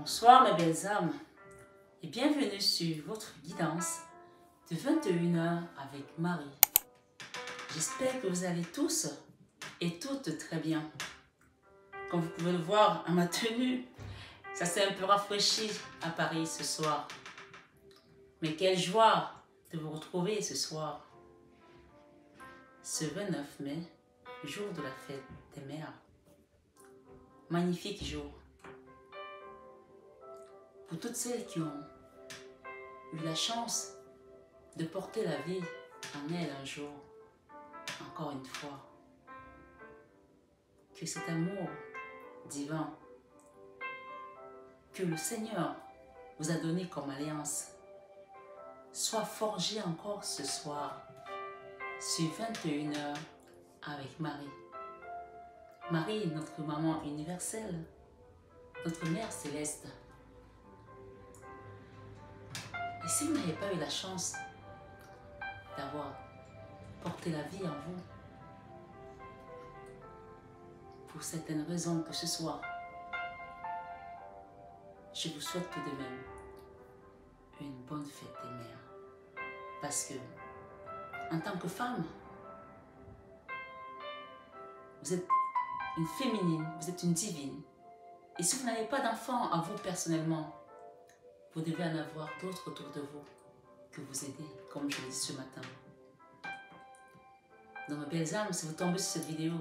Bonsoir mes belles âmes et bienvenue sur votre guidance de 21h avec Marie. J'espère que vous allez tous et toutes très bien. Comme vous pouvez le voir à ma tenue, ça s'est un peu rafraîchi à Paris ce soir. Mais quelle joie de vous retrouver ce soir. Ce 29 mai, jour de la fête des mères. Magnifique jour. Pour toutes celles qui ont eu la chance de porter la vie en elles un jour, encore une fois, que cet amour divin que le Seigneur vous a donné comme alliance soit forgé encore ce soir sur 21h avec Marie. Marie, notre maman universelle, notre mère céleste. Et si vous n'avez pas eu la chance d'avoir porté la vie en vous, pour certaines raisons que ce soit, je vous souhaite tout de même une bonne fête des mères. Parce que, en tant que femme, vous êtes une féminine, vous êtes une divine. Et si vous n'avez pas d'enfant à vous personnellement, vous devez en avoir d'autres autour de vous que vous aidez, comme je l'ai dit ce matin. Donc mes belles âmes, si vous tombez sur cette vidéo,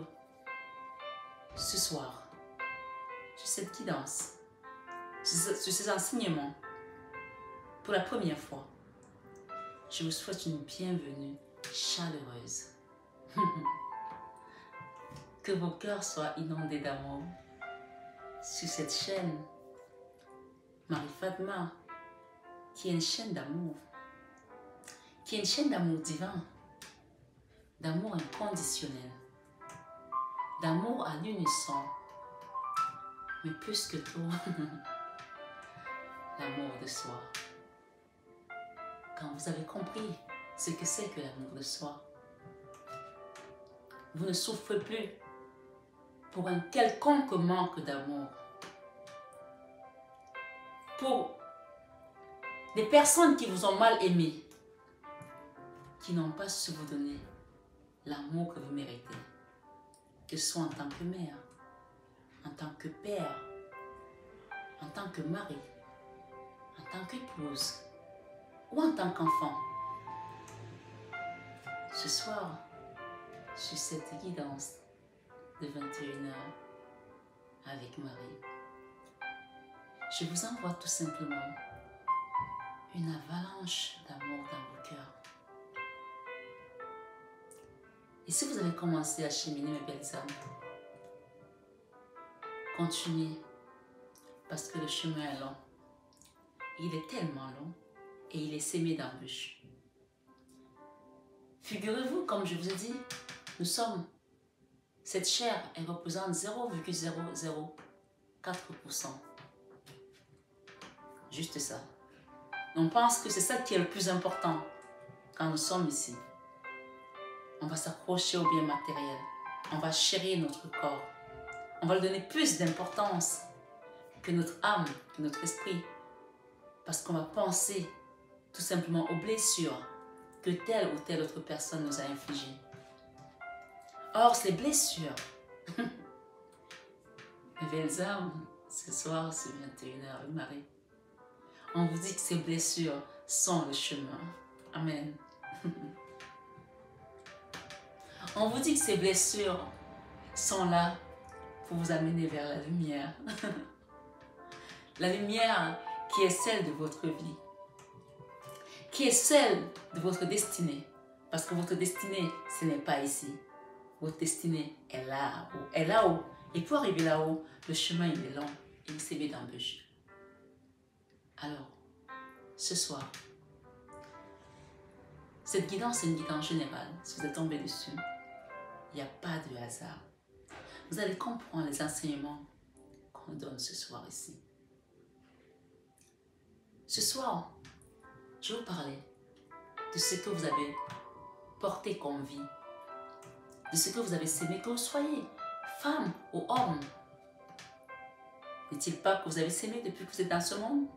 ce soir, sur cette guidance, sur ces enseignements, pour la première fois, je vous souhaite une bienvenue chaleureuse. Que vos cœurs soient inondés d'amour sur cette chaîne Marie-Fatma, qui est une chaîne d'amour, qui est une chaîne d'amour divin, d'amour inconditionnel, d'amour à l'unisson, mais plus que tout, l'amour de soi. Quand vous avez compris ce que c'est que l'amour de soi, vous ne souffrez plus pour un quelconque manque d'amour. Pour des personnes qui vous ont mal aimé, qui n'ont pas su vous donner l'amour que vous méritez, que ce soit en tant que mère, en tant que père, en tant que mari, en tant qu'épouse ou en tant qu'enfant. Ce soir, sur cette guidance de 21h avec Marie, je vous envoie tout simplement une avalanche d'amour dans vos cœurs. Et si vous avez commencé à cheminer, mes belles âmes, continuez, parce que le chemin est long. Il est tellement long et il est semé d'embûches. Figurez-vous, comme je vous ai dit, nous sommes, cette chair, elle représente 0,004%. Juste ça. On pense que c'est ça qui est le plus important quand nous sommes ici. On va s'accrocher au bien matériel. On va chérir notre corps. On va lui donner plus d'importance que notre âme, que notre esprit. Parce qu'on va penser tout simplement aux blessures que telle ou telle autre personne nous a infligées. Or, ces blessures, mes belles âmes, ce soir, c'est 21h, Marie. On vous dit que ces blessures sont le chemin. Amen. On vous dit que ces blessures sont là pour vous amener vers la lumière. La lumière qui est celle de votre vie, qui est celle de votre destinée. Parce que votre destinée, ce n'est pas ici. Votre destinée est là-haut. Est là-haut. Et pour arriver là-haut, le chemin il est long et il s'est d'embûches. Alors, ce soir, cette guidance est une guidance générale. Si vous êtes tombé dessus, il n'y a pas de hasard. Vous allez comprendre les enseignements qu'on donne ce soir ici. Ce soir, je vais vous parler de ce que vous avez porté comme vie, de ce que vous avez sémé, que vous soyez femme ou homme. N'est-il pas que vous avez s'aimé depuis que vous êtes dans ce monde?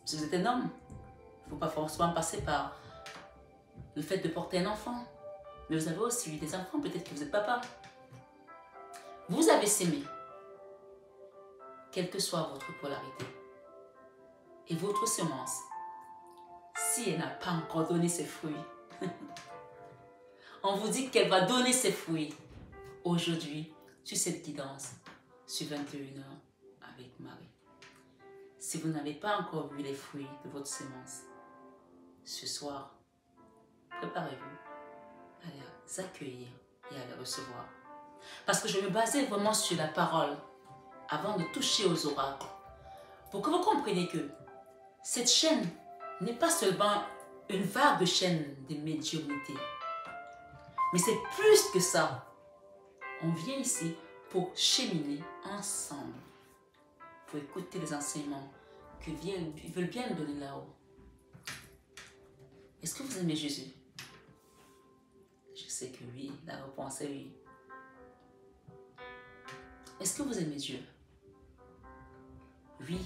Si vous êtes un homme, il ne faut pas forcément passer par le fait de porter un enfant. Mais vous avez aussi eu des enfants, peut-être que vous êtes papa. Vous avez s'aimé, quelle que soit votre polarité. Et votre semence, si elle n'a pas encore donné ses fruits, on vous dit qu'elle va donner ses fruits aujourd'hui sur cette guidance, sur 21h avec Marie. Si vous n'avez pas encore vu les fruits de votre semence, ce soir, préparez-vous à les accueillir et à les recevoir. Parce que je me basais vraiment sur la parole avant de toucher aux oracles. Pour que vous compreniez que cette chaîne n'est pas seulement une vague chaîne de médiumnité. Mais c'est plus que ça. On vient ici pour cheminer ensemble. Pour écouter les enseignements que veulent bien nous donner là-haut. Est-ce que vous aimez Jésus? Je sais que oui, la réponse est oui. Est-ce que vous aimez Dieu? Oui,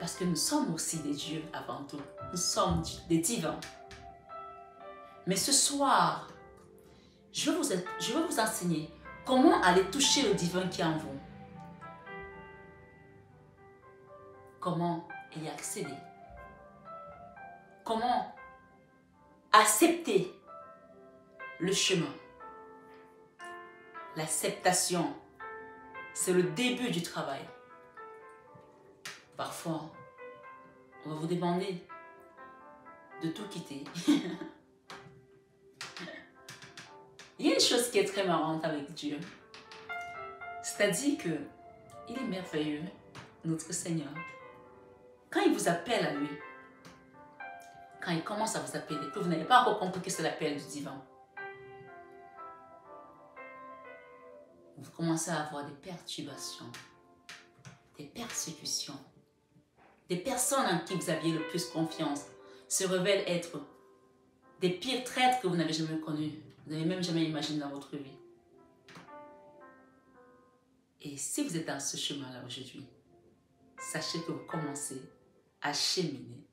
parce que nous sommes aussi des dieux avant tout. Nous sommes des divins. Mais ce soir, je vais vous enseigner comment aller toucher le divin qui est en vous. Comment y accéder. Comment accepter le chemin. L'acceptation, c'est le début du travail. Parfois, on va vous demander de tout quitter. Il y a une chose qui est très marrante avec Dieu. C'est-à-dire que il est merveilleux, notre Seigneur. Quand il vous appelle à lui, quand il commence à vous appeler, que vous n'avez pas encore compris que c'est l'appel du divin, vous commencez à avoir des perturbations, des persécutions. Des personnes en qui vous aviez le plus confiance se révèlent être des pires traîtres que vous n'avez jamais connus. Vous n'avez même jamais imaginé dans votre vie. Et si vous êtes dans ce chemin-là aujourd'hui, sachez que vous commencez à cheminer.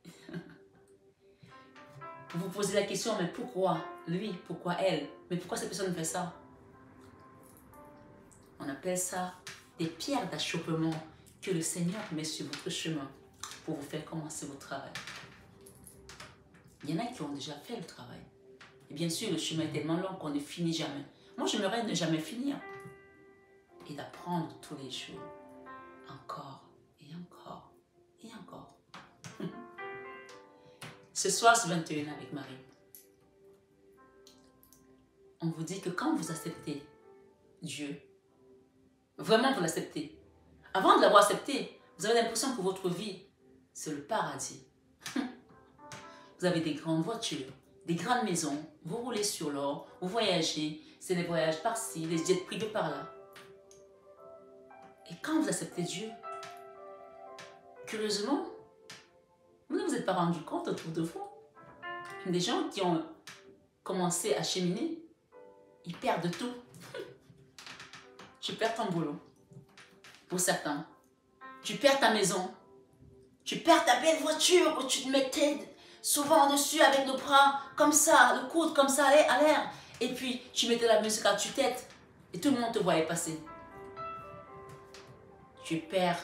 Vous vous posez la question, mais pourquoi lui? Pourquoi elle? Mais pourquoi cette personne fait ça? On appelle ça des pierres d'achoppement que le Seigneur met sur votre chemin pour vous faire commencer votre travail. Il y en a qui ont déjà fait le travail. Et bien sûr, le chemin est tellement long qu'on ne finit jamais. Moi, j'aimerais ne jamais finir. Et d'apprendre tous les jours. Encore et encore et encore. Ce soir, c'est 21 avec Marie. On vous dit que quand vous acceptez Dieu, vraiment vous l'acceptez. Avant de l'avoir accepté, vous avez l'impression que votre vie, c'est le paradis. Vous avez des grandes voitures, des grandes maisons, vous roulez sur l'or, vous voyagez, c'est des voyages par-ci, des jets privés par-là. Et quand vous acceptez Dieu, curieusement, vous ne vous êtes pas rendu compte autour de vous. Des gens qui ont commencé à cheminer, ils perdent tout. Tu perds ton boulot, pour certains. Tu perds ta maison. Tu perds ta belle voiture que tu te mettais souvent dessus avec le bras comme ça, le coude comme ça à l'air. Et puis, tu mettais la musique à tue-tête et tout le monde te voyait passer. Tu perds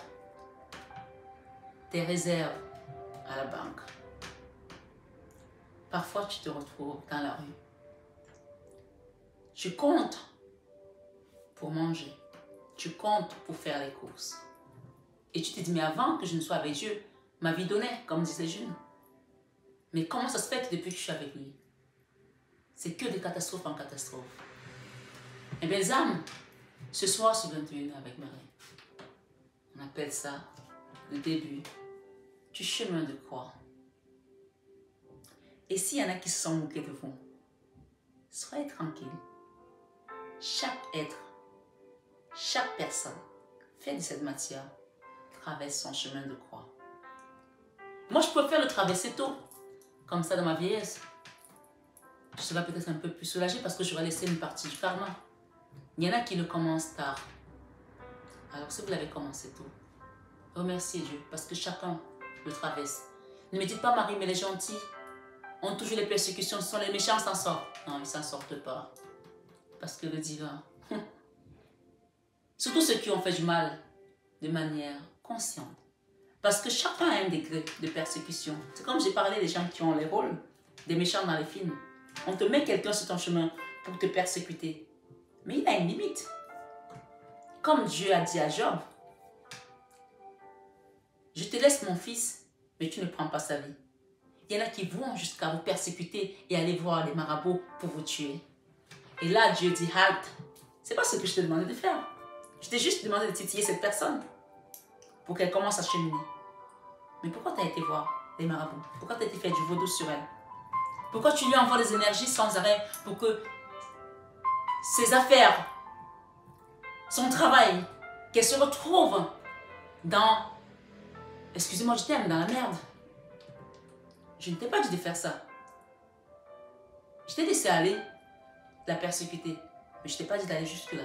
tes réserves à la banque. Parfois, tu te retrouves dans la rue. Tu comptes pour manger. Tu comptes pour faire les courses. Et tu te dis, mais avant que je ne sois avec Dieu, ma vie donnait, comme disait Jules. Mais comment ça se fait que depuis que je suis avec lui, c'est que des catastrophes en catastrophe? Eh bien, les âmes, ce soir, sur 21 avec Marie, on appelle ça le début du chemin de croix. Et s'il y en a qui se sont moqués de vous, soyez tranquilles. Chaque être, chaque personne fait de cette matière traverse son chemin de croix. Moi, je préfère le traverser tôt, comme ça dans ma vieillesse. Je serai peut-être un peu plus soulagée parce que j'aurai laissé une partie du karma. Il y en a qui le commencent tard. Alors, si vous l'avez commencé tôt, Remerciez Dieu parce que chacun le traverse. Ne me dites pas Marie, mais les gentils ont toujours les persécutions, ce sont les méchants qui s'en sortent. Non, ils ne s'en sortent pas. Parce que le divin, surtout ceux qui ont fait du mal de manière consciente. Parce que chacun a un degré de persécution. C'est comme j'ai parlé des gens qui ont les rôles des méchants dans les films. On te met quelqu'un sur ton chemin pour te persécuter. Mais il a une limite. Comme Dieu a dit à Job, je te laisse mon fils, mais tu ne prends pas sa vie. Il y en a qui vont jusqu'à vous persécuter et aller voir les marabouts pour vous tuer. Et là, Dieu dit, halte. C'est pas ce que je te demandais de faire. Je t'ai juste demandé de titiller cette personne pour qu'elle commence à cheminer. Mais pourquoi tu as été voir les marabouts? Pourquoi tu as été faire du vaudou sur elle? Pourquoi tu lui envoies des énergies sans arrêt pour que ses affaires, son travail, qu'elle se retrouve dans, excusez-moi je t'aime, dans la merde? Je ne t'ai pas dit de faire ça. Je t'ai laissé aller, la persécuter, mais je ne t'ai pas dit d'aller jusque-là.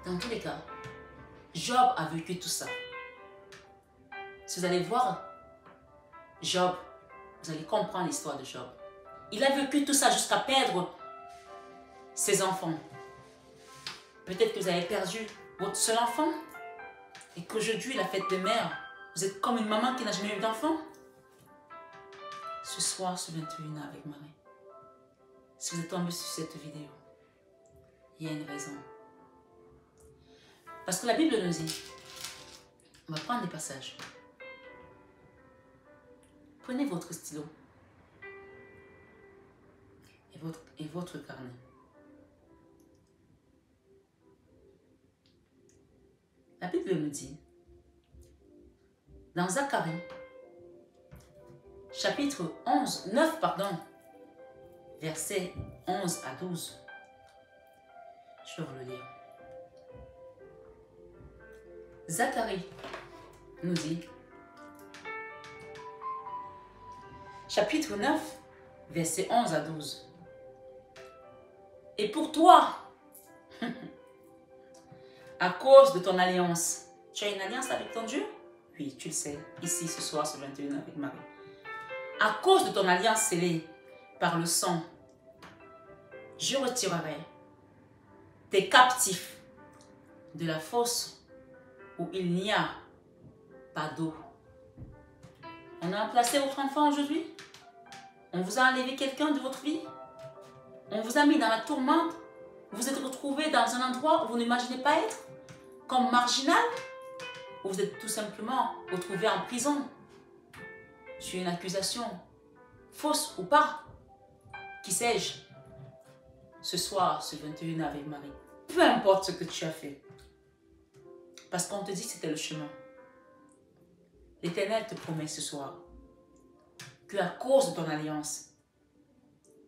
Dans tous les cas, Job a vécu tout ça. Si vous allez voir Job, vous allez comprendre l'histoire de Job. Il a vécu tout ça jusqu'à perdre ses enfants. Peut-être que vous avez perdu votre seul enfant et qu'aujourd'hui, la fête des mères, vous êtes comme une maman qui n'a jamais eu d'enfant. Ce soir, ce 21 avec Marie, si vous êtes tombé sur cette vidéo, il y a une raison. Parce que la Bible nous dit, on va prendre des passages. Prenez votre stylo et votre carnet. La Bible nous dit, dans Zacharie, chapitre 9, versets 11 à 12. Je vais vous le lire. Zacharie nous dit, chapitre 9, versets 11 à 12. Et pour toi, à cause de ton alliance, tu as une alliance avec ton Dieu? Oui, tu le sais, ici ce soir, ce 21 avec Marie. À cause de ton alliance scellée par le sang, je retirerai tes captifs de la fosse où il n'y a pas d'eau. On a placé votre enfant aujourd'hui? On vous a enlevé quelqu'un de votre vie? On vous a mis dans la tourmente? Vous vous êtes retrouvé dans un endroit où vous n'imaginez pas être? Comme marginal? Ou vous êtes tout simplement retrouvé en prison? Sur une accusation, fausse ou pas? Qui sais-je? Ce soir, ce 21 avec Marie, peu importe ce que tu as fait, parce qu'on te dit que c'était le chemin. L'Éternel te promet ce soir qu'à cause de ton alliance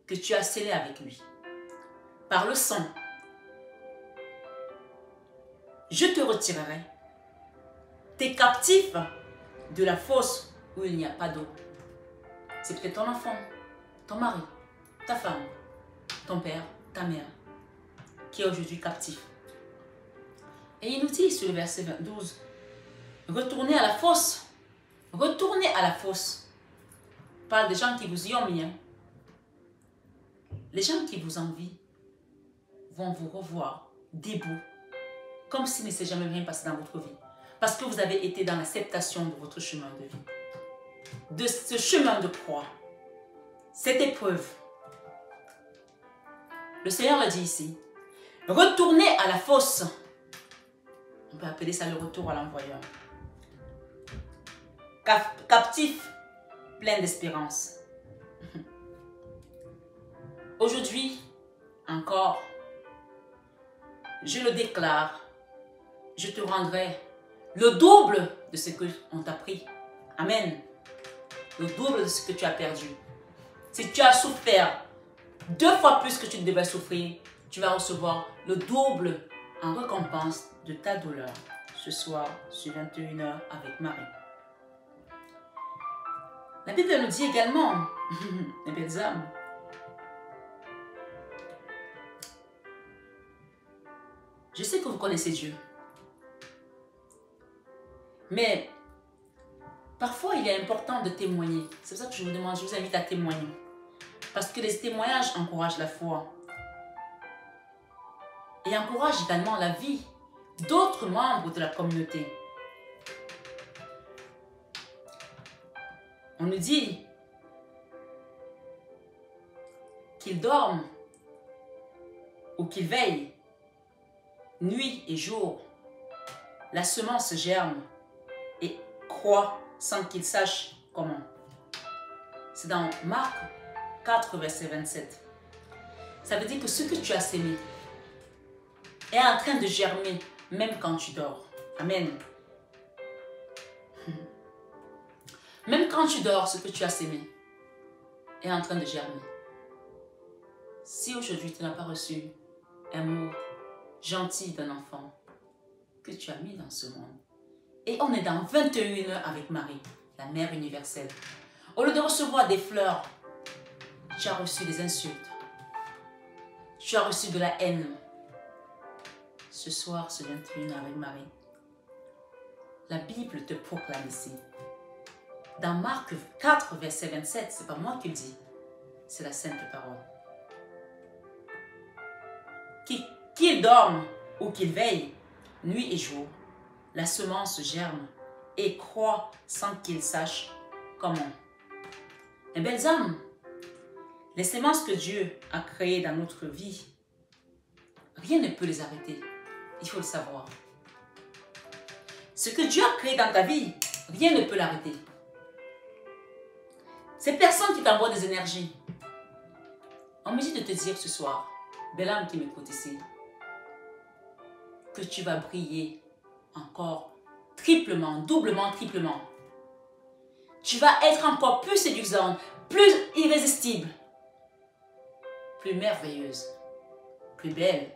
que tu as scellée avec lui, par le sang, je te retirerai tes captifs de la fosse où il n'y a pas d'eau. C'est peut-être ton enfant, ton mari, ta femme, ton père, ta mère, qui est aujourd'hui captif. Et il nous dit sur le verset 12, retournez à la fosse. Retournez à la fosse. Parle des gens qui vous y ont mis. Les gens qui vous envient vont vous revoir debout, comme s'il ne s'est jamais rien passé dans votre vie. Parce que vous avez été dans l'acceptation de votre chemin de vie. De ce chemin de croix. Cette épreuve. Le Seigneur le dit ici. Retournez à la fosse. On peut appeler ça le retour à l'envoyeur. Captif, plein d'espérance. Aujourd'hui, encore, je le déclare, je te rendrai le double de ce qu'on t'a pris. Amen. Le double de ce que tu as perdu. Si tu as souffert 2 fois plus que tu devais souffrir, tu vas recevoir le double en récompense de ta douleur. Ce soir, sur 21h avec Marie. La Bible nous dit également, les belles âmes, je sais que vous connaissez Dieu. Mais parfois, il est important de témoigner. C'est pour ça que je vous demande, je vous invite à témoigner. Parce que les témoignages encouragent la foi. Et encouragent également la vie d'autres membres de la communauté. On nous dit qu'ils dorment ou qu'ils veillent, nuit et jour. La semence germe et croît sans qu'ils sachent comment. C'est dans Marc 4, verset 27. Ça veut dire que ce que tu as sémé est en train de germer même quand tu dors. Amen. Même quand tu dors, ce que tu as sémé est en train de germer. Si aujourd'hui tu n'as pas reçu un mot gentil d'un enfant que tu as mis dans ce monde, et on est dans 21 heures avec Marie, la mère universelle. Au lieu de recevoir des fleurs, tu as reçu des insultes. Tu as reçu de la haine. Ce soir, ce 21 heures avec Marie, la Bible te proclame ici. Dans Marc 4, verset 27, ce n'est pas moi qui le dis, c'est la sainte parole. Qu'il dorme ou qu'il veille, nuit et jour, la semence germe et croît sans qu'il sache comment. Mes belles âmes, les semences que Dieu a créées dans notre vie, rien ne peut les arrêter. Il faut le savoir. Ce que Dieu a créé dans ta vie, rien ne peut l'arrêter. Ces personnes qui t'envoient des énergies, on me dit de te dire ce soir, belle âme qui m'écoute ici, que tu vas briller encore triplement, doublement, triplement. Tu vas être encore plus séduisante, plus irrésistible, plus merveilleuse, plus belle.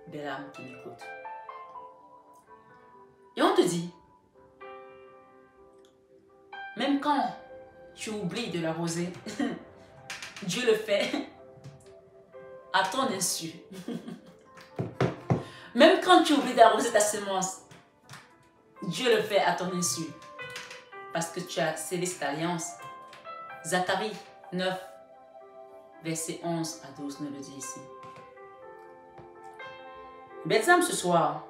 Belle âme qui m'écoute. Et on te dit, même quand tu oublies de l'arroser, Dieu le fait à ton insu. Même quand tu oublies d'arroser ta semence, Dieu le fait à ton insu. Parce que tu as scellé cette alliance. Zacharie 9, verset 11 à 12 nous le dit ici. Belles âmes, ce soir,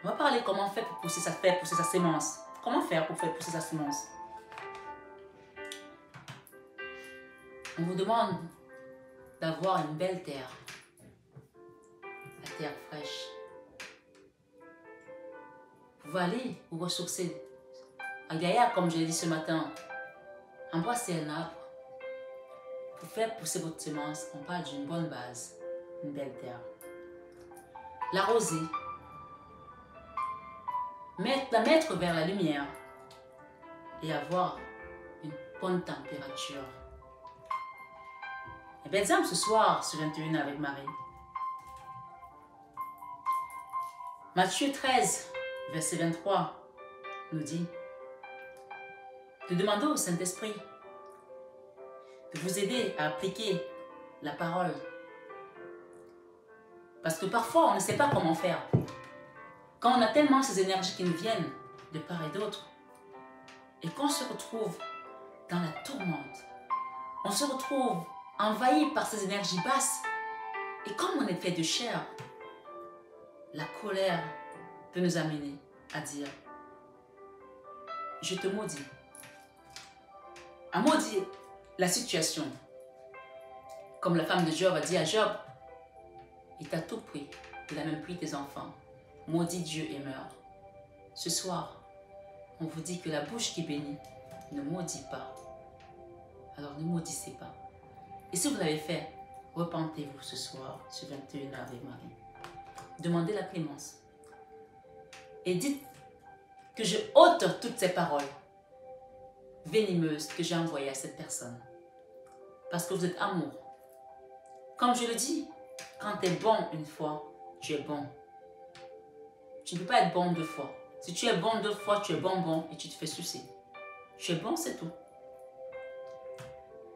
on va parler comment faire pour pousser sa sémence. Comment faire pour faire pousser sa semence? On vous demande d'avoir une belle terre. La terre fraîche. Vous pouvez aller vous ressourcer. À Gaïa, comme je l'ai dit ce matin, embrassez un arbre. Pour faire pousser votre semence, on parle d'une bonne base, une belle terre. L'arroser. La mettre vers la lumière et avoir une bonne température. Et bien, exemple, ce soir, ce 21 avec Marie. Matthieu 13, verset 23, nous dit de demander au Saint-Esprit de vous aider à appliquer la parole. Parce que parfois, on ne sait pas comment faire. Quand on a tellement ces énergies qui nous viennent de part et d'autre, et qu'on se retrouve dans la tourmente, on se retrouve envahi par ces énergies basses, et comme on est fait de chair, la colère peut nous amener à dire « Je te maudis ». À maudire la situation. Comme la femme de Job a dit à Job, il t'a tout pris, il a même pris tes enfants. Maudit Dieu et meurs. Ce soir, on vous dit que la bouche qui bénit ne maudit pas. Alors ne maudissez pas. Et si vous l'avez fait, repentez-vous ce soir, ce 21 avec Marie. Demandez la clémence. Et dites que je ôte toutes ces paroles venimeuses que j'ai envoyées à cette personne. Parce que vous êtes amour. Comme je le dis, quand tu es bon une fois, tu es bon. Tu ne peux pas être bon deux fois. Si tu es bon deux fois, tu es bon et tu te fais sucer. Tu es bon, c'est tout.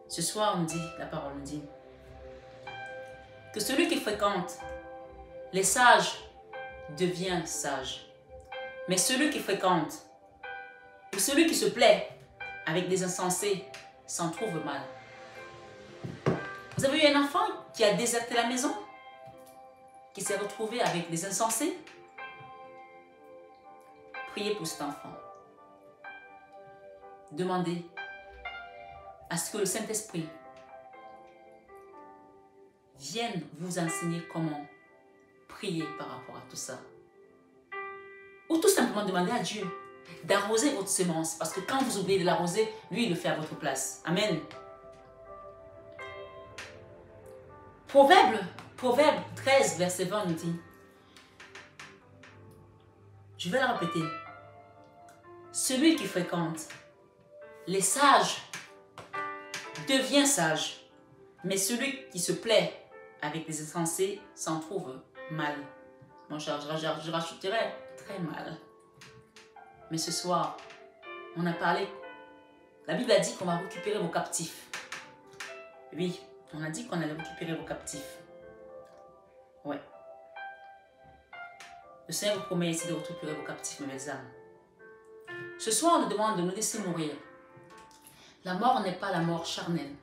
Ce soir, on dit, la parole nous dit, que celui qui fréquente les sages devient sage. Mais celui qui fréquente ou celui qui se plaît avec des insensés s'en trouve mal. Vous avez eu un enfant qui a déserté la maison, qui s'est retrouvé avec des insensés? Priez pour cet enfant. Demandez à ce que le Saint-Esprit vienne vous enseigner comment prier par rapport à tout ça. Ou tout simplement demander à Dieu d'arroser votre semence. Parce que quand vous oubliez de l'arroser, lui, il le fait à votre place. Amen. Proverbe 13, verset 20 nous dit, je vais le répéter, celui qui fréquente les sages devient sage, mais celui qui se plaît avec les insensés s'en trouve mal. Bon, je rajouterais très mal. Mais ce soir, on a parlé, la Bible a dit qu'on va récupérer vos captifs. Oui, on a dit qu'on allait récupérer vos captifs. Ouais. Le Seigneur vous promet ici de récupérer vos captifs, mes belles âmes. Ce soir, on nous demande de nous laisser mourir. La mort n'est pas la mort charnelle.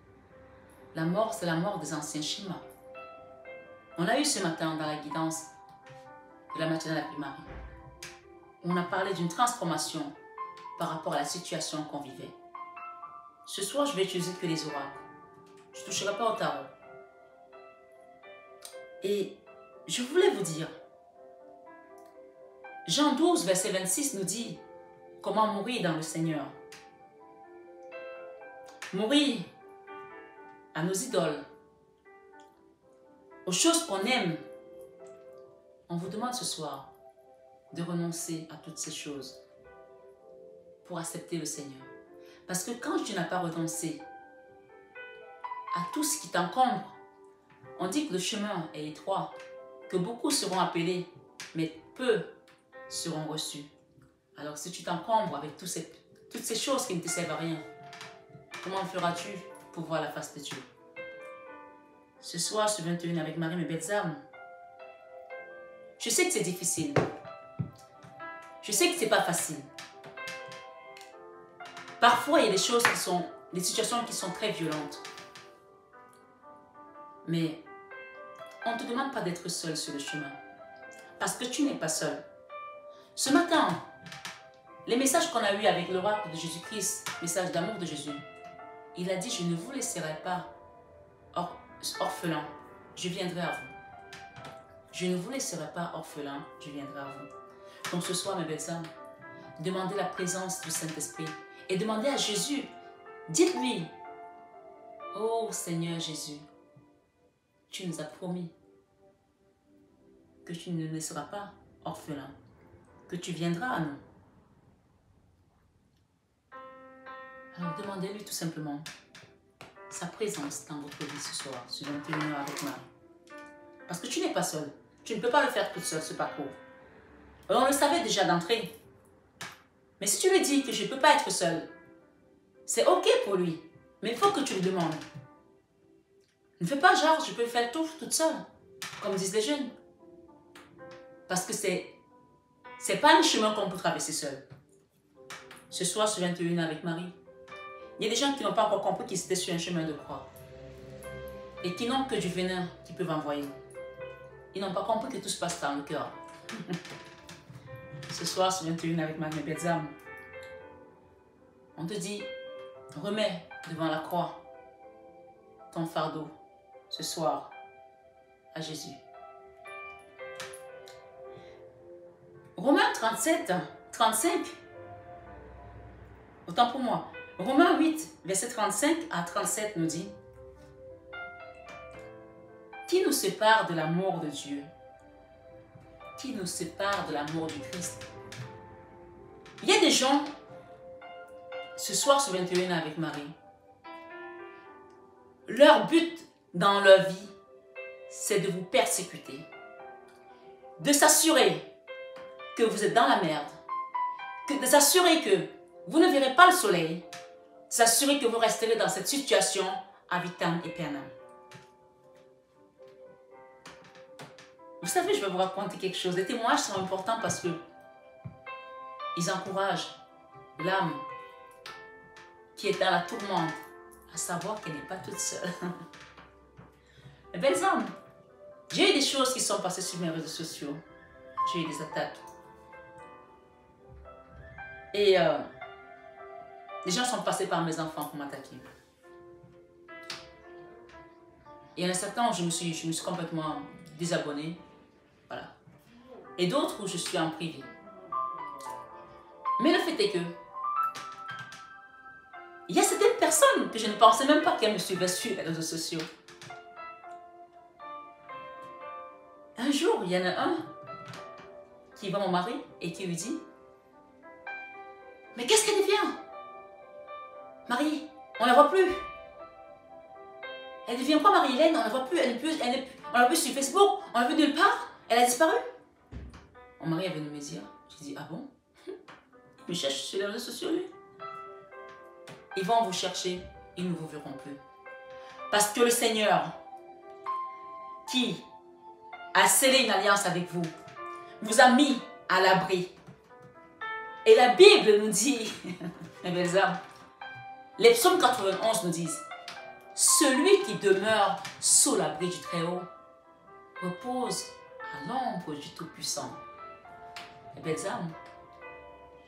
La mort, c'est la mort des anciens schémas. On l'a eu ce matin dans la guidance de la matinale à la primaire. On a parlé d'une transformation par rapport à la situation qu'on vivait. Ce soir, je vais utiliser que les oracles. Je ne toucherai pas au tarot. Et je voulais vous dire, Jean 12, verset 26 nous dit comment mourir dans le Seigneur. Mourir à nos idoles, aux choses qu'on aime. On vous demande ce soir de renoncer à toutes ces choses pour accepter le Seigneur. Parce que quand tu n'as pas renoncé à tout ce qui t'encombre, on dit que le chemin est étroit, que beaucoup seront appelés, mais peu seront reçus. Alors si tu t'encombres avec toutes ces choses qui ne te servent à rien, comment feras-tu pour voir la face de Dieu? Ce soir, ce 21 avec Marie, mes belles âmes, je sais que c'est difficile. Je sais que ce n'est pas facile. Parfois, il y a des situations qui sont très violentes. Mais on ne te demande pas d'être seul sur le chemin. Parce que tu n'es pas seul. Ce matin, les messages qu'on a eus avec l'oracle de Jésus-Christ, message d'amour de Jésus, il a dit, je ne vous laisserai pas orphelin, je viendrai à vous. Je ne vous laisserai pas orphelin, je viendrai à vous. Donc ce soir, mes belles âmes, demandez la présence du Saint-Esprit et demandez à Jésus, dites-lui, oh Seigneur Jésus, tu nous as promis que tu ne nous laisseras pas orphelins, que tu viendras à nous. Alors demandez-lui tout simplement sa présence dans votre vie ce soir, sur 21h avec Marie. Parce que tu n'es pas seul. Tu ne peux pas le faire toute seule, ce parcours. On le savait déjà d'entrée. Mais si tu lui dis que je ne peux pas être seule, c'est ok pour lui. Mais il faut que tu le demandes. Ne fais pas genre, je peux faire tout toute seule, comme disent les jeunes. Parce que c'est pas un chemin qu'on peut traverser seul. Ce soir, sur 21 avec Marie, il y a des gens qui n'ont pas encore compris qu'ils étaient sur un chemin de croix. Et qui n'ont que du venin qu'ils peuvent envoyer. Ils n'ont pas compris que tout se passe dans le cœur. Ce soir, sur 21 avec Marie, mes belles âmes, on te dit, remets devant la croix ton fardeau ce soir à Jésus. Romains 37, 35, autant pour moi. Romains 8, verset 35 à 37 nous dit, qui nous sépare de l'amour de Dieu? Qui nous sépare de l'amour du Christ? Il y a des gens, ce soir sur 21 avec Marie, leur but dans leur vie, c'est de vous persécuter, de s'assurer que vous êtes dans la merde, de s'assurer que vous ne verrez pas le soleil, de s'assurer que vous resterez dans cette situation à vitam aeternam. Vous savez, je vais vous raconter quelque chose. Les témoignages sont importants parce que ils encouragent l'âme qui est dans la tourmente à savoir qu'elle n'est pas toute seule. Mes belles âmes, j'ai eu des choses qui sont passées sur mes réseaux sociaux. J'ai eu des attaques. Et les gens sont passés par mes enfants pour m'attaquer. Et il y en a certains où je me suis complètement désabonnée. Voilà. Et d'autres où je suis en privé. Mais le fait est que il y a certaines personnes que je ne pensais même pas qu'elles me suivaient sur les réseaux sociaux. Un jour, il y en a un qui voit mon mari et qui lui dit « Mais qu'est-ce qu'elle devient? Marie, on ne la voit plus. Elle devient quoi, Marie-Hélène? On ne la voit plus, on l'a plus sur Facebook, on l'a plus nulle part, elle a disparu. » Mon mari est venu me dire, j'ai dit « Ah bon? Il me cherche sur les réseaux sociaux, lui. » Ils vont vous chercher, ils ne vous verront plus. Parce que le Seigneur, qui a scellé une alliance avec vous, vous a mis à l'abri. Et la Bible nous dit, mes belles âmes, les psaumes 91 nous disent, celui qui demeure sous l'abri du Très-Haut repose à l'ombre du Tout-Puissant. Mes belles âmes,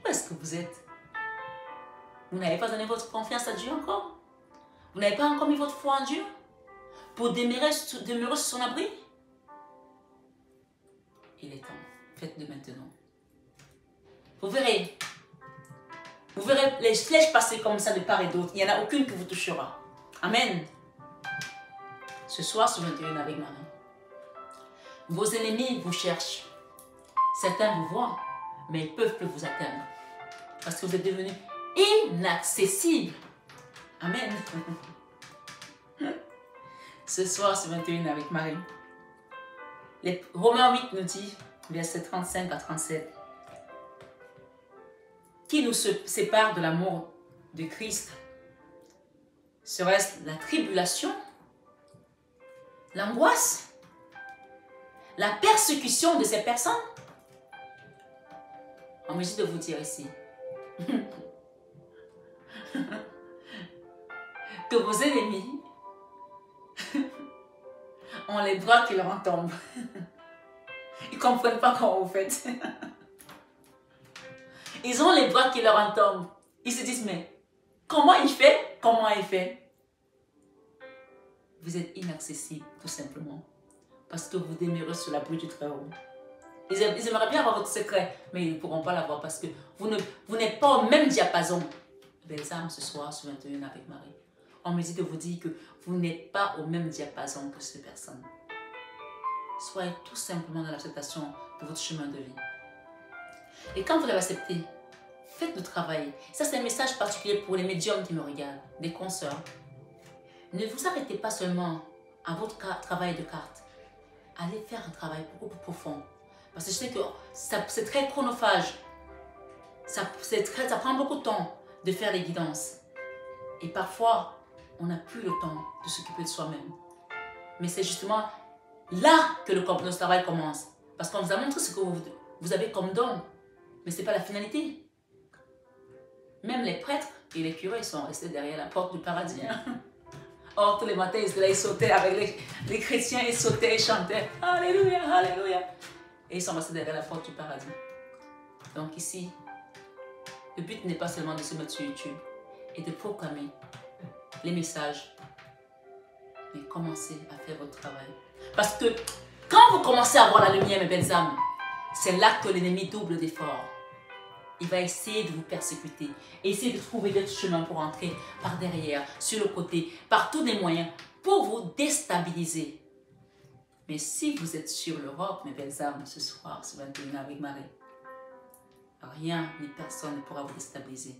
où est-ce que vous êtes? Vous n'avez pas donné votre confiance à Dieu encore? Vous n'avez pas encore mis votre foi en Dieu pour demeurer sur son abri? Il est temps. Faites-le maintenant. Vous verrez les flèches passer comme ça de part et d'autre. Il n'y en a aucune qui vous touchera. Amen. Ce soir, sur 21 avec Marie. Vos ennemis vous cherchent. Certains vous voient, mais ils ne peuvent plus vous atteindre. Parce que vous êtes devenus inaccessibles. Amen. Ce soir, sur 21 avec Marie. Les Romains 8 nous dit, versets 35 à 37, qui nous sépare de l'amour de Christ? Serait-ce la tribulation, l'angoisse, la persécution de ces personnes? On me dit de vous dire ici que vos ennemis ont les bras qui leur en tombent. Ils ne comprennent pas comment vous faites. Ils ont les bras qui leur en tombent. Ils se disent, mais comment il fait? Comment il fait? Vous êtes inaccessible, tout simplement. Parce que vous demeurez sur l'abri du Très-Haut. Ils aimeraient bien avoir votre secret, mais ils ne pourront pas l'avoir parce que vous n'êtes pas au même diapason. Belles âmes, ce soir, sur 21 avec Marie. On me dit de vous dire que vous n'êtes pas au même diapason que ces personnes. Soyez tout simplement dans l'acceptation de votre chemin de vie. Et quand vous l'avez accepté, faites le travail. Ça, c'est un message particulier pour les médiums qui me regardent, des consoeurs. Ne vous arrêtez pas seulement à votre travail de cartes. Allez faire un travail beaucoup plus profond. Parce que je sais que c'est très chronophage. Ça prend beaucoup de temps de faire les guidances. Et parfois, on n'a plus le temps de s'occuper de soi-même. Mais c'est justement là que notre travail commence. Parce qu'on vous a montré ce que vous avez comme don. Mais ce n'est pas la finalité. Même les prêtres et les curés sont restés derrière la porte du paradis. Hein? Or, tous les matins, ils sautaient avec les chrétiens, ils sautaient, ils chantaient. Alléluia, alléluia. Et ils sont restés derrière la porte du paradis. Donc ici, le but n'est pas seulement de se mettre sur YouTube et de proclamer les messages, mais commencez à faire votre travail. Parce que quand vous commencez à voir la lumière, mes belles âmes, c'est là que l'ennemi double d'efforts. Il va essayer de vous persécuter, essayer de trouver d'autres chemins pour entrer par derrière, sur le côté, par tous les moyens, pour vous déstabiliser. Mais si vous êtes sur le roc, mes belles âmes, ce soir, ce 21 avec Marie, rien ni personne ne pourra vous déstabiliser.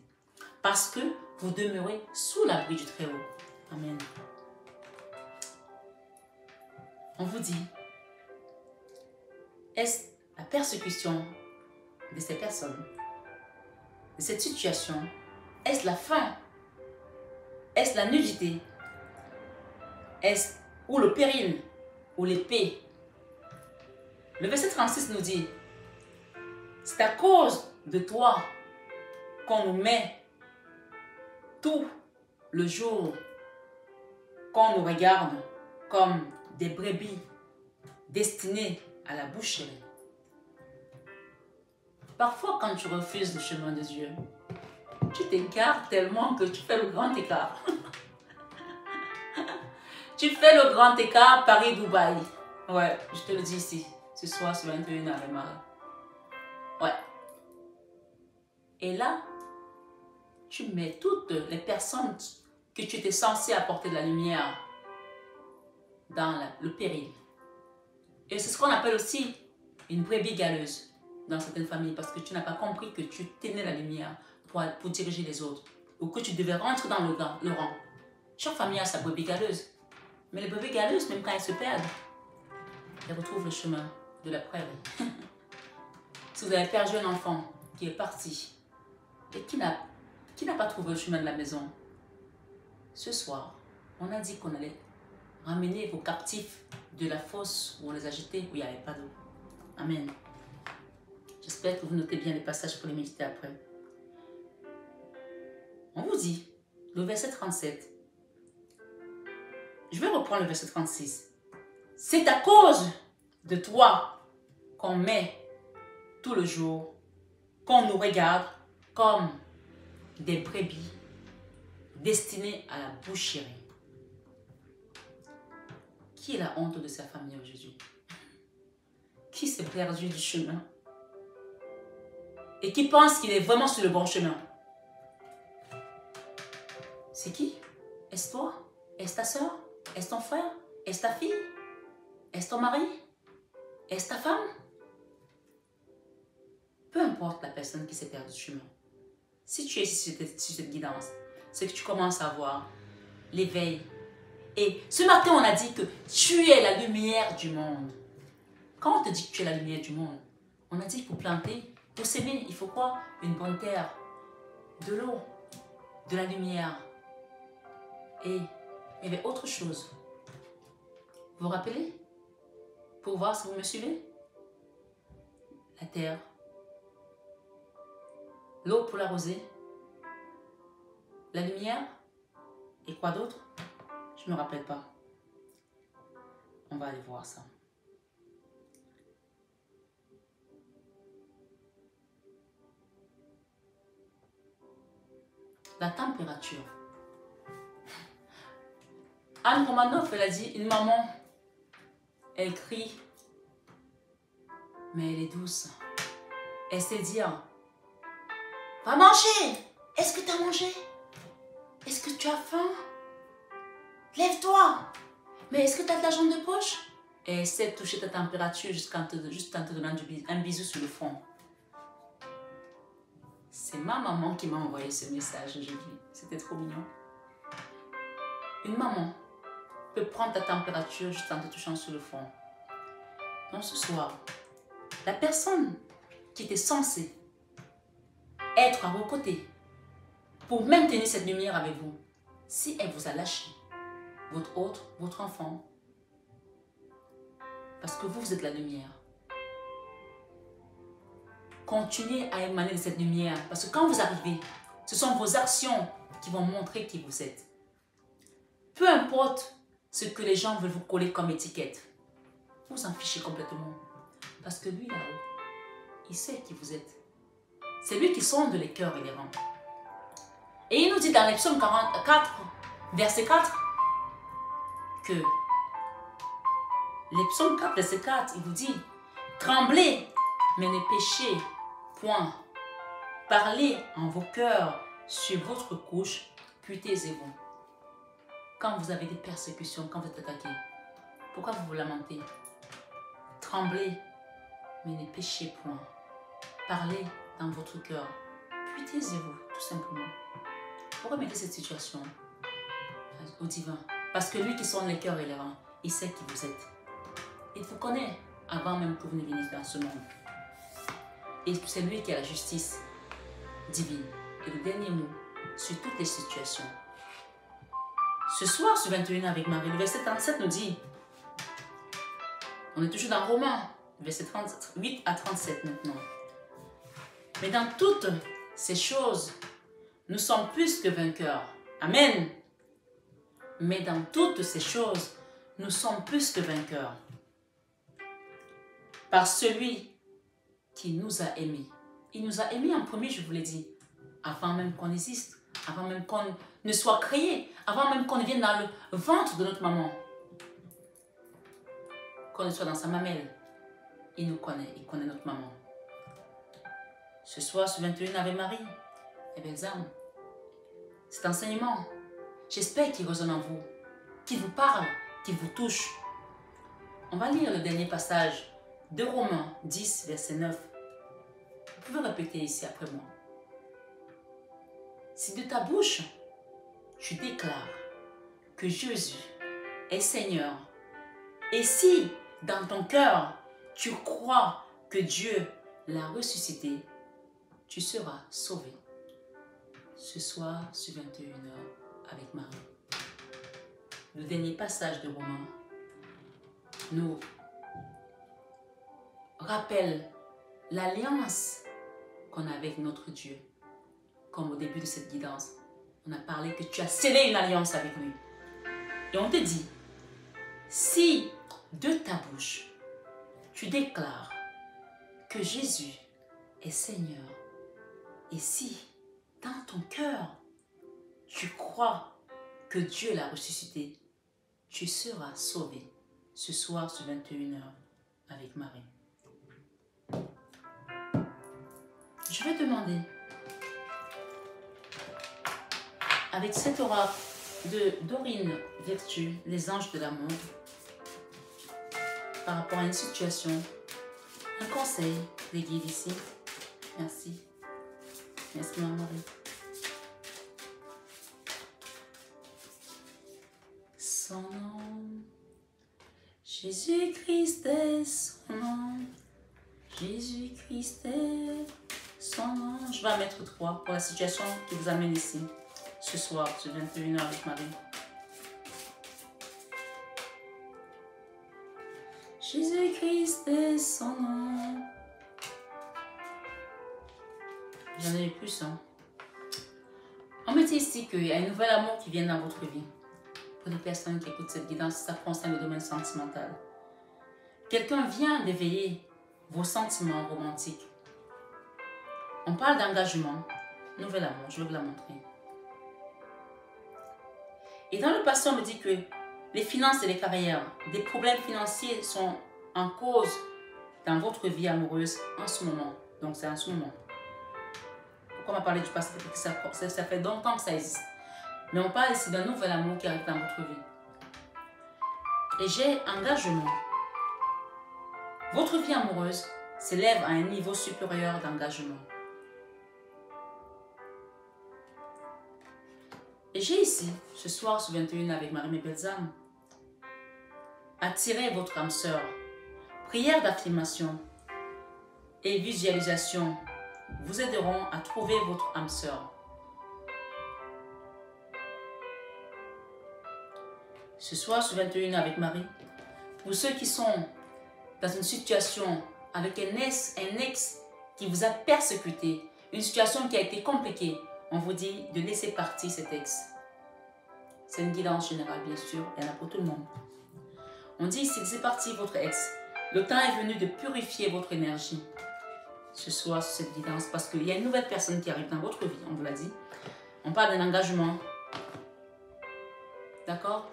Parce que vous demeurez sous l'abri du Très-Haut. Amen. On vous dit, est-ce la persécution de ces personnes, de cette situation, est-ce la faim? Est-ce la nudité? Est-ce ou le péril? Ou l'épée? Le verset 36 nous dit, c'est à cause de toi qu'on nous met tout le jour, qu'on nous regarde comme des brebis destinées à la boucherie. Parfois, quand tu refuses le chemin de Dieu, tu t'écartes tellement que tu fais le grand écart. Tu fais le grand écart Paris-Dubaï. Ouais, je te le dis ici, ce soir sur 21 avec Marie. Ouais. Et là, tu mets toutes les personnes que tu étais censé apporter de la lumière dans le péril. Et c'est ce qu'on appelle aussi une brebis galeuse dans certaines familles, parce que tu n'as pas compris que tu tenais la lumière pour diriger les autres, ou que tu devais rentrer dans le rang. Chaque famille a sa brebis galeuse. Mais les brebis galeuses, même quand elles se perdent, elles retrouvent le chemin de la prairie. Si vous avez perdu un enfant qui est parti et qui n'a pas trouvé le chemin de la maison, ce soir, on a dit qu'on allait ramener vos captifs de la fosse où on les a jetés, où il n'y avait pas d'eau. Amen. J'espère que vous notez bien les passages pour les méditer après. On vous dit, le verset 37. Je vais reprendre le verset 36. C'est à cause de toi qu'on met tout le jour, qu'on nous regarde comme des brebis destinées à la boucherie. Qui est la honte de sa famille aujourd'hui? Qui s'est perdu du chemin? Et qui pense qu'il est vraiment sur le bon chemin? C'est qui? Est-ce toi? Est-ce ta soeur? Est-ce ton frère? Est-ce ta fille? Est-ce ton mari? Est-ce ta femme? Peu importe la personne qui s'est perdue du chemin. Si tu es sur cette guidance, c'est que tu commences à voir l'éveil. Et ce matin, on a dit que tu es la lumière du monde. Quand on te dit que tu es la lumière du monde, on a dit qu'il faut planter, pour s'aimer, il faut quoi? Une bonne terre, de l'eau, de la lumière. Et il y avait autre chose. Vous vous rappelez? Pour voir si vous me suivez? La terre. L'eau pour l'arroser. La lumière. Et quoi d'autre? Je ne me rappelle pas. On va aller voir ça. La température. Anne Romanoff, elle a dit, une maman, elle crie, mais elle est douce. Elle sait dire, va manger. Est-ce que tu as mangé? Est-ce que tu as faim? Lève-toi. Mais est-ce que tu as de l'argent de poche? Et elle sait toucher ta température juste en te donnant un bisou sur le front. C'est ma maman qui m'a envoyé ce message aujourd'hui. C'était trop mignon. Une maman peut prendre ta température juste en te touchant sur le front. Donc ce soir, la personne qui était censée être à vos côtés pour maintenir cette lumière avec vous, si elle vous a lâché, votre autre, votre enfant, parce que vous êtes la lumière, continuez à émaner de cette lumière, parce que quand vous arrivez, ce sont vos actions qui vont montrer qui vous êtes. Peu importe ce que les gens veulent vous coller comme étiquette, vous en fichez complètement, parce que lui là-haut, il sait qui vous êtes. C'est lui qui sonde les cœurs et les rangs. Et il nous dit dans les psaumes 44, verset 4, que les psaumes 4, verset 4, il vous dit, tremblez, mais ne péchez point. Parlez en vos cœurs sur votre couche, puis taisez-vous. Quand vous avez des persécutions, quand vous êtes attaqué, pourquoi vous vous lamentez? Tremblez, mais ne péchez point. Parlez dans votre cœur, puis taisez-vous, tout simplement. Pourquoi mettez cette situation au divin? Parce que lui qui sonde les cœurs et les reins, il sait qui vous êtes. Il vous connaît avant même que vous ne veniez dans ce monde. Et c'est lui qui a la justice divine et le dernier mot sur toutes les situations. Ce soir, sur 21 avec Marie, le verset 37 nous dit, on est toujours dans Romains, verset 38 à 37 maintenant. Mais dans toutes ces choses, nous sommes plus que vainqueurs. Amen. Mais dans toutes ces choses, nous sommes plus que vainqueurs. Par celui qui nous a aimés. Il nous a aimés en premier, je vous l'ai dit, avant même qu'on existe, avant même qu'on ne soit créé, avant même qu'on ne vienne dans le ventre de notre maman, qu'on ne soit dans sa mamelle. Il nous connaît, il connaît notre maman. Ce soir, ce 21 Ave Marie, et belles âmes, cet enseignement, j'espère qu'il résonne en vous, qu'il vous parle, qu'il vous touche. On va lire le dernier passage de Romains 10, verset 9. Vous pouvez répéter ici après moi. Si de ta bouche, tu déclares que Jésus est Seigneur, et si dans ton cœur, tu crois que Dieu l'a ressuscité, tu seras sauvé. Ce soir, sur 21h, avec Marie. Le dernier passage de Romains nous rappelle l'alliance qu'on a avec notre Dieu. Comme au début de cette guidance, on a parlé que tu as scellé une alliance avec lui. Et on te dit, si de ta bouche, tu déclares que Jésus est Seigneur, et si dans ton cœur, tu crois que Dieu l'a ressuscité, tu seras sauvé ce soir sur 21h avec Marie. Je vais demander, avec cet oracle de Dorine Vertu, les anges de l'amour, par rapport à une situation, un conseil, les guides ici. Merci. Merci, Maman Marie. Son nom, Jésus-Christ est son nom. Jésus-Christ est son nom. Je vais en mettre 3 pour la situation qui vous amène ici, ce soir, ce 21h avec Marie. Jésus-Christ est son nom. J'en ai eu plus, hein. On me dit ici qu'il y a un nouvel amour qui vient dans votre vie. Pour les personnes qui écoutent cette guidance, ça concerne le domaine sentimental. Quelqu'un vient d'éveiller vos sentiments romantiques. On parle d'engagement, nouvel amour, je vais vous la montrer. Et dans le passé, on me dit que les finances et les carrières, des problèmes financiers sont en cause dans votre vie amoureuse en ce moment. Donc c'est en ce moment. Pourquoi on m'a parlé du passé? Ça fait longtemps que ça existe. Mais on parle ici d'un nouvel amour qui arrive dans votre vie. Et j'ai engagement. Votre vie amoureuse s'élève à un niveau supérieur d'engagement. Et j'ai ici, ce soir sur 21 avec Marie, mes belles âmes, attirez votre âme sœur. Prière d'affirmation et visualisation vous aideront à trouver votre âme sœur. Ce soir sur 21 avec Marie, pour ceux qui sont dans une situation avec un ex qui vous a persécuté, une situation qui a été compliquée, on vous dit de laisser partir cet ex. C'est une guidance générale, bien sûr, il y en a pour tout le monde. On dit ici, laissez partir votre ex. Le temps est venu de purifier votre énergie. Ce soir, sur cette guidance, parce qu'il y a une nouvelle personne qui arrive dans votre vie, on vous l'a dit. On parle d'un engagement. D'accord?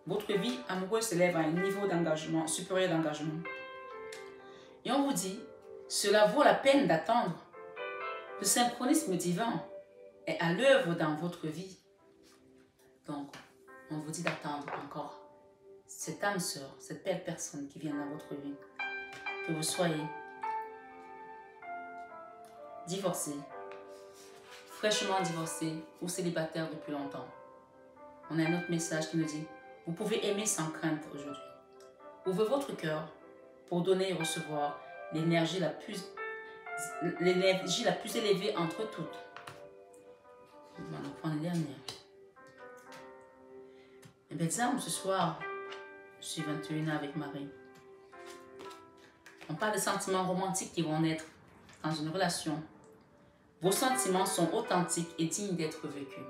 Votre vie amoureuse s'élève à un niveau d'engagement, supérieur d'engagement. Et on vous dit, cela vaut la peine d'attendre. Le synchronisme divin est à l'œuvre dans votre vie. Donc, on vous dit d'attendre encore cette âme sœur, cette belle personne qui vient dans votre vie. Que vous soyez divorcé, fraîchement divorcé ou célibataire depuis longtemps. On a un autre message qui nous dit, vous pouvez aimer sans crainte aujourd'hui. Ouvrez votre cœur pour donner et recevoir l'énergie la plus élevée entre toutes. On va en prendre une dernière. Et belles âmes, ce soir, je suis 21 avec Marie. On parle de sentiments romantiques qui vont naître dans une relation. Vos sentiments sont authentiques et dignes d'être vécus.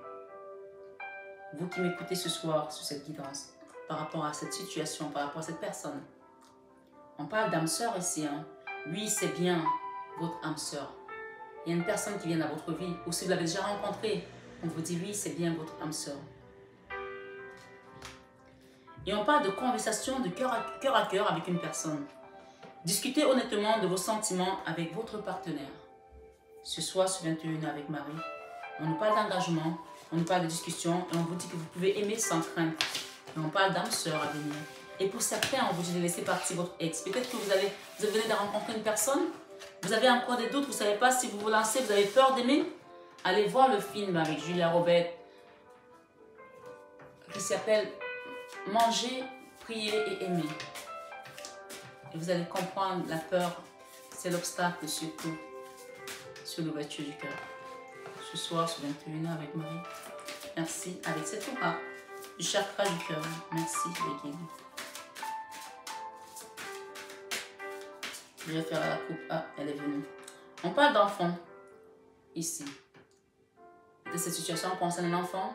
Vous qui m'écoutez ce soir sur cette guidance, par rapport à cette situation, par rapport à cette personne. On parle d'âme sœur ici. Hein. Oui, c'est bien votre âme sœur. Il y a une personne qui vient dans votre vie, ou si vous l'avez déjà rencontrée, on vous dit oui, c'est bien votre âme sœur. Et on parle de conversation de cœur à cœur avec une personne. Discutez honnêtement de vos sentiments avec votre partenaire. Ce soir, sur 21 avec Marie, on nous parle d'engagement, on nous parle de discussion et on vous dit que vous pouvez aimer sans crainte. Et on parle d'âme sœur à venir. Et pour certains, on vous dit de laisser partir votre ex. Peut-être que vous venez de rencontrer une personne, vous avez encore des doutes, vous ne savez pas si vous vous lancez, vous avez peur d'aimer. Allez voir le film avec Julia Roberts qui s'appelle Manger, prier et aimer. Et vous allez comprendre la peur, c'est l'obstacle surtout sur l'ouverture du cœur. Ce soir, sur 21h avec Marie. Merci. Avec cette aura du chakra du cœur. Merci les guides. Je vais faire la coupe. Ah, elle est venue. On parle d'enfant ici. De cette situation concerne un enfant,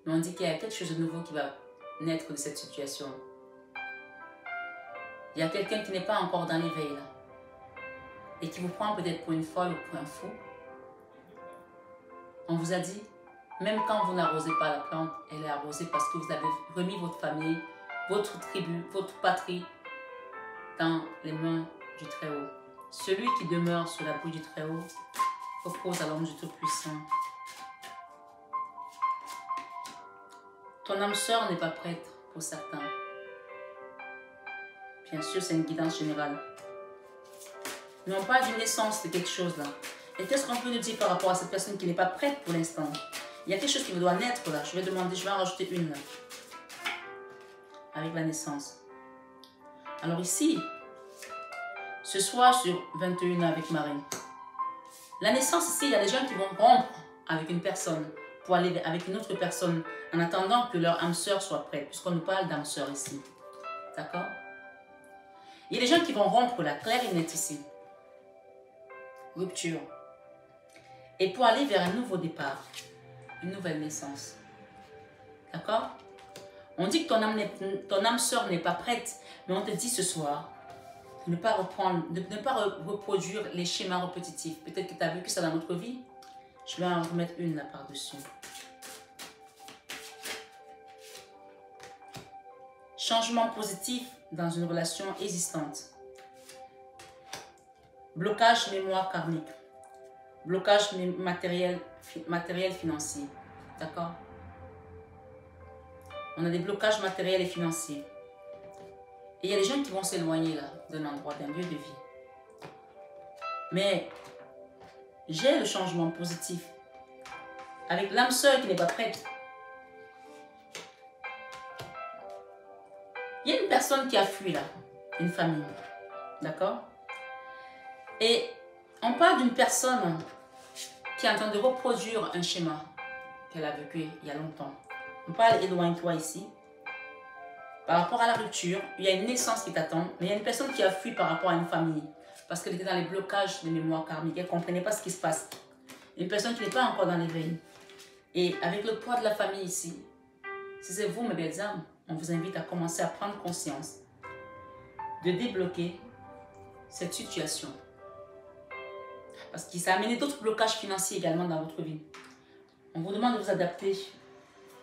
mais on dit qu'il y a quelque chose de nouveau qui va naître de cette situation. Il y a quelqu'un qui n'est pas encore dans l'éveil là et qui vous prend peut-être pour une folle ou pour un fou. On vous a dit, même quand vous n'arrosez pas la plante, elle est arrosée parce que vous avez remis votre famille, votre tribu, votre patrie dans les mains du Très-Haut. Celui qui demeure sous l'abri du Très-Haut repose à l'ombre du Tout-Puissant. Ton âme sœur n'est pas prête pour certains. Bien sûr, c'est une guidance générale. Mais on parle d'une naissance de quelque chose là. Et qu'est-ce qu'on peut nous dire par rapport à cette personne qui n'est pas prête pour l'instant? Il y a quelque chose qui doit naître là. Je vais demander, je vais en rajouter une là. Avec la naissance. Alors ici, ce soir sur 21 avec Marie. La naissance ici, il y a des gens qui vont rompre avec une personne pour aller avec une autre personne en attendant que leur âme sœur soit prête, puisqu'on nous parle d'âme sœur ici. D'accord? Il y a des gens qui vont rompre la claire et nette ici. Rupture. Et pour aller vers un nouveau départ, une nouvelle naissance. D'accord? On dit que ton âme sœur n'est pas prête, mais on te dit ce soir de ne pas reproduire les schémas répétitifs. Peut-être que tu as vécu ça dans notre vie. Je vais en remettre une là par-dessus. Changement positif dans une relation existante. Blocage mémoire karmique. Blocage matériel financier. D'accord? On a des blocages matériels et financiers. Et il y a des gens qui vont s'éloigner là d'un endroit, d'un lieu de vie. Mais j'ai le changement positif. Avec l'âme sœur qui n'est pas prête. Il y a une personne qui a fui là, une famille. D'accord? Et on parle d'une personne qui est en train de reproduire un schéma qu'elle a vécu il y a longtemps. On parle éloigne-toi ici. Par rapport à la rupture, il y a une naissance qui t'attend, mais il y a une personne qui a fui par rapport à une famille. Parce qu'elle était dans les blocages de mémoire karmique. Elle ne comprenait pas ce qui se passe. Une personne qui n'est pas encore dans l'éveil. Et avec le poids de la famille ici, si c'est vous, mes belles âmes, on vous invite à commencer à prendre conscience de débloquer cette situation. Parce que ça a amené d'autres blocages financiers également dans votre vie. On vous demande de vous adapter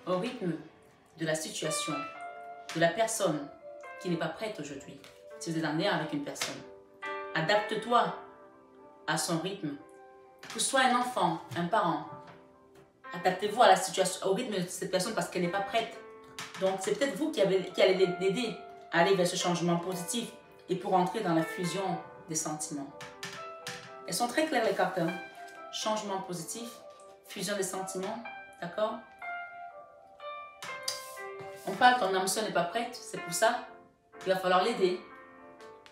au rythme de la situation, de la personne qui n'est pas prête aujourd'hui. Si vous êtes en lien avec une personne, adapte-toi à son rythme. Que ce soit un enfant, un parent, adaptez-vous à la situation, au rythme de cette personne parce qu'elle n'est pas prête. Donc c'est peut-être vous qui allez l'aider à aller vers ce changement positif et pour entrer dans la fusion des sentiments. Elles sont très claires les cartes. Hein? Changement positif, fusion des sentiments, d'accord? On parle ton âme sœur n'est pas prête, c'est pour ça qu'il va falloir l'aider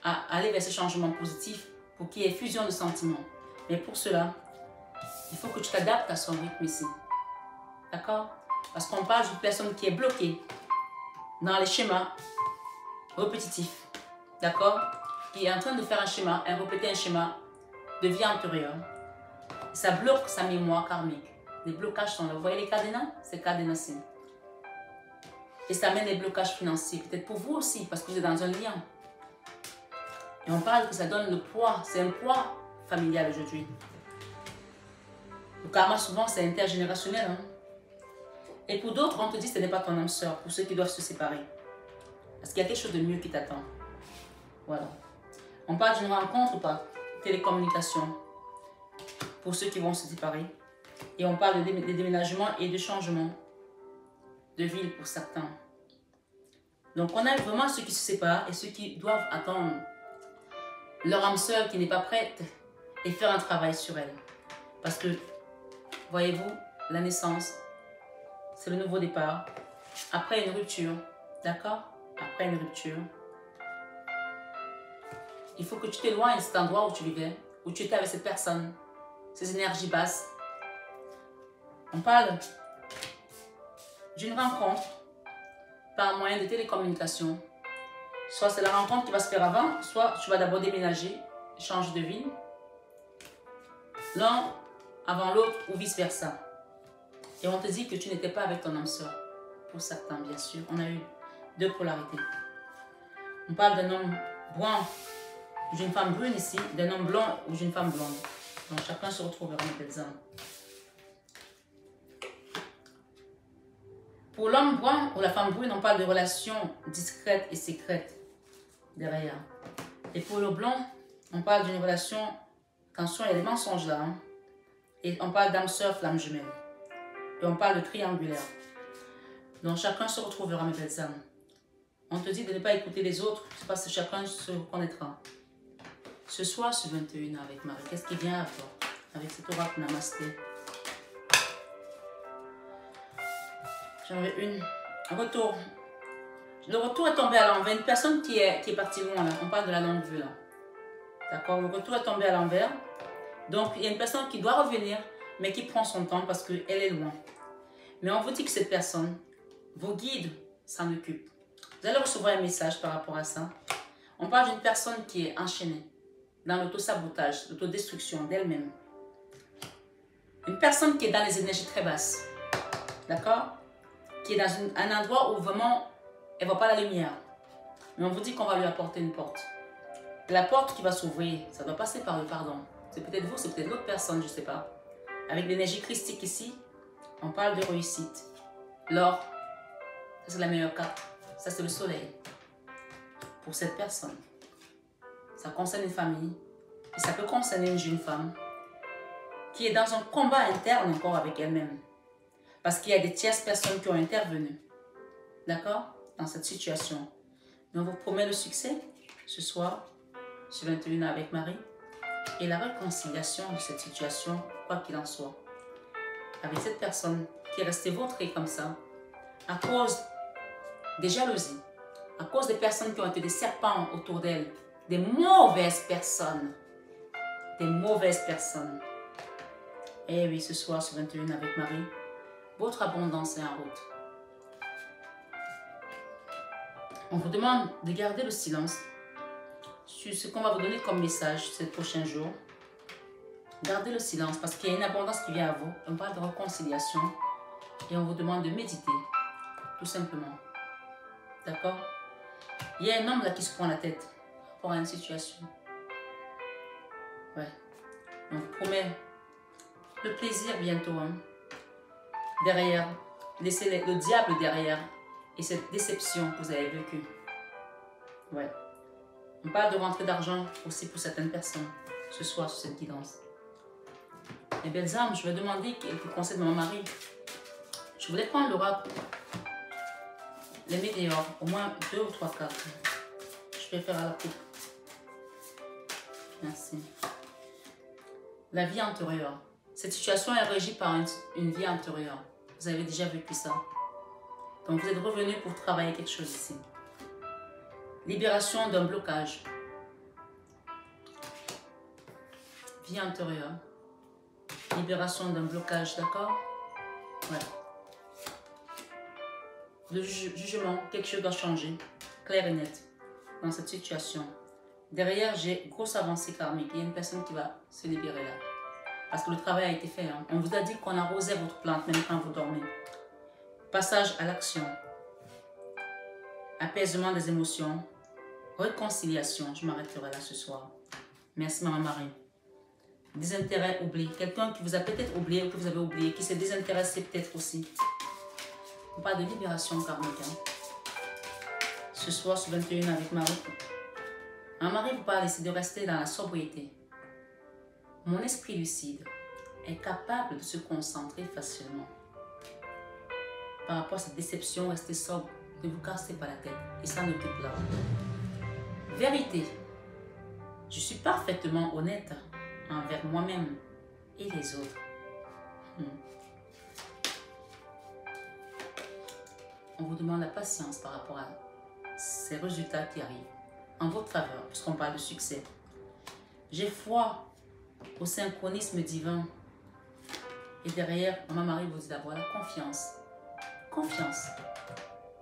à aller vers ce changement positif pour qu'il y ait fusion de sentiments. Mais pour cela, il faut que tu t'adaptes à son rythme ici. D'accord? Parce qu'on parle d'une personne qui est bloquée dans les schémas répétitifs. D'accord? qui est en train de faire un schéma, répéter un schéma de vie antérieure. Ça bloque sa mémoire karmique. Les blocages sont là. Vous voyez les cadenas? C'est cadenassé. Et ça amène des blocages financiers. Peut-être pour vous aussi, parce que vous êtes dans un lien. Et on parle que ça donne le poids. C'est un poids familial aujourd'hui. Le karma, souvent, c'est intergénérationnel. Hein? Et pour d'autres, on te dit que ce n'est pas ton âme sœur. Pour ceux qui doivent se séparer. Parce qu'il y a quelque chose de mieux qui t'attend. Voilà. On parle d'une rencontre par télécommunication. Pour ceux qui vont se séparer. Et on parle de déménagement et de changement de ville pour certains. Donc on a vraiment ceux qui se séparent et ceux qui doivent attendre leur âme sœur qui n'est pas prête et faire un travail sur elle. Parce que, voyez-vous, la naissance, c'est le nouveau départ. Après une rupture, d'accord? Après une rupture, il faut que tu t'éloignes de cet endroit où tu vivais, où tu étais avec cette personne, ces énergies basses. On parle d'une rencontre par moyen de télécommunication. Soit c'est la rencontre qui va se faire avant, soit tu vas d'abord déménager, changer de ville. L'un avant l'autre ou vice versa. Et on te dit que tu n'étais pas avec ton âme sœur. Pour certains, bien sûr. On a eu deux polarités. On parle d'un homme brun ou d'une femme brune ici, d'un homme blanc ou d'une femme blonde. Donc chacun se retrouve vers une belle âme. Pour l'homme brun ou la femme brune, on parle de relations discrètes et secrètes derrière. Et pour le blanc, on parle d'une relation, attention, il y a des mensonges là. Hein? Et on parle d'âme sœur, flamme jumelle. Et on parle de triangulaire. Donc chacun se retrouvera, mes belles âmes. On te dit de ne pas écouter les autres, c'est parce que chacun se reconnaîtra. Ce soir, sur 21 avec Marie, qu'est-ce qui vient à toi avec cet oracle Namasté? J'en ai une. Un retour. Le retour est tombé à l'envers. Une personne qui est partie loin, là. On parle de la longue vue, là. D'accord? Le retour est tombé à l'envers. Donc, il y a une personne qui doit revenir, mais qui prend son temps parce qu'elle est loin. Mais on vous dit que cette personne, vos guides s'en occupent. Vous allez recevoir un message par rapport à ça. On parle d'une personne qui est enchaînée dans l'autosabotage, l'autodestruction d'elle-même. Une personne qui est dans les énergies très basses. D'accord? Qui est dans un endroit où vraiment, elle ne voit pas la lumière. Mais on vous dit qu'on va lui apporter une porte. La porte qui va s'ouvrir, ça doit passer par le pardon. C'est peut-être vous, c'est peut-être l'autre personne, je ne sais pas. Avec l'énergie christique ici, on parle de réussite. L'or, ça c'est la meilleure carte. Ça c'est le soleil. Pour cette personne. Ça concerne une famille. Et ça peut concerner une jeune femme qui est dans un combat interne encore avec elle-même. Parce qu'il y a des tierces personnes qui ont intervenu. D'accord? Dans cette situation. Mais on vous promet le succès ce soir, sur 21 avec Marie. Et la réconciliation de cette situation, quoi qu'il en soit. Avec cette personne qui est restée vautrée comme ça, à cause des jalousies, à cause des personnes qui ont été des serpents autour d'elle, des mauvaises personnes. Des mauvaises personnes. Et oui, ce soir, sur 21 avec Marie, votre abondance est en route. On vous demande de garder le silence sur ce qu'on va vous donner comme message ces prochains jours. Gardez le silence parce qu'il y a une abondance qui vient à vous. On parle de réconciliation et on vous demande de méditer, tout simplement. D'accord? Il y a un homme là qui se prend la tête pour une situation. Ouais. On vous promet le plaisir bientôt. Hein. Derrière, laissez le diable derrière et cette déception que vous avez vécue. Ouais. On parle de rentrée d'argent aussi pour certaines personnes ce soir sur cette guidance. Mes belles âmes, je vais demander quelques conseils de mon mari. Je voulais prendre l'oracle, les météores, au moins 2 ou 3 cartes. Je vais faire à la coupe. Merci. La vie antérieure. Cette situation est régie par une vie antérieure. Vous avez déjà vécu ça. Donc vous êtes revenu pour travailler quelque chose ici. Libération d'un blocage. Vie antérieure. Libération d'un blocage, d'accord? Voilà. Le jugement, quelque chose doit changer. Clair et net. Dans cette situation. Derrière, j'ai grosse avancée karmique. Il y a une personne qui va se libérer là. Parce que le travail a été fait. Hein. On vous a dit qu'on arrosait votre plante, même quand vous dormez. Passage à l'action. Apaisement des émotions. Réconciliation. Je m'arrêterai là ce soir. Merci, Maman Marie. Désintérêt, oubli. Quelqu'un qui vous a peut-être oublié ou que vous avez oublié, qui s'est désintéressé peut-être aussi. On parle de libération karmique. Hein. Ce soir, sur 21 avec Marie. Marie vous parle ici de rester dans la sobriété. Mon esprit lucide est capable de se concentrer facilement. Par rapport à cette déception, restez sobre. Ne vous cassez pas la tête. Et ça n'occupe là. Vérité. Je suis parfaitement honnête envers moi-même et les autres. On vous demande la patience par rapport à ces résultats qui arrivent en votre faveur, puisqu'on parle de succès. J'ai foi au synchronisme divin. Et derrière, Maman Marie vous dit d'avoir la confiance. Confiance.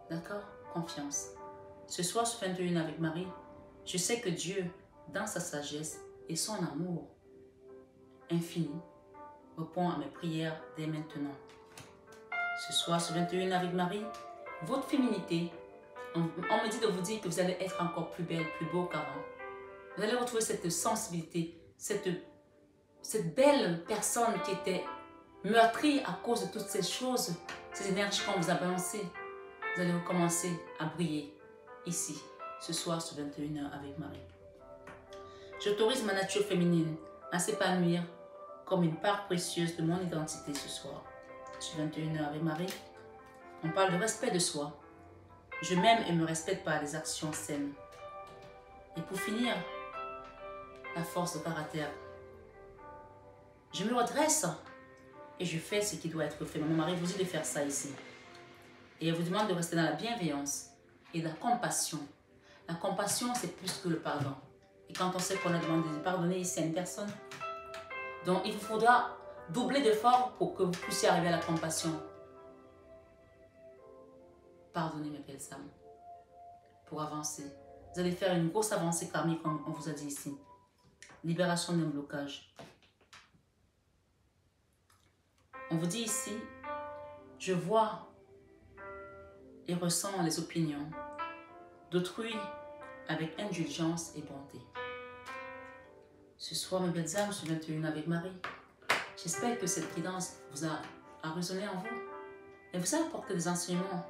D'accord? Confiance. Ce soir, sur 21 avec Marie, je sais que Dieu, dans sa sagesse et son amour infini, répond à mes prières dès maintenant. Ce soir, sur 21 avec Marie, votre féminité, on me dit de vous dire que vous allez être encore plus belle, plus beau qu'avant. Vous allez retrouver cette sensibilité, cette belle personne qui était meurtrie à cause de toutes ces choses, ces énergies qu'on vous a balancées. Vous allez recommencer à briller ici, ce soir sur 21h avec Marie. J'autorise ma nature féminine à s'épanouir comme une part précieuse de mon identité ce soir. Sur 21h avec Marie, on parle de respect de soi. Je m'aime et me respecte par des actions saines. Et pour finir, la force de caractère. Je me redresse et je fais ce qui doit être fait. Mon mari vous dit de faire ça ici. Et elle vous demande de rester dans la bienveillance et la compassion. La compassion, c'est plus que le pardon. Et quand on sait qu'on a demandé de pardonner ici à une personne, donc il vous faudra doubler d'efforts pour que vous puissiez arriver à la compassion. Pardonnez mes belles âmes pour avancer. Vous allez faire une grosse avancée karmique comme on vous a dit ici. Libération d'un blocage. On vous dit ici, je vois et ressens les opinions d'autrui avec indulgence et bonté. Ce soir, mes belles âmes, sur 21 avec Marie, j'espère que cette guidance vous a résonné en vous et vous a apporté des enseignements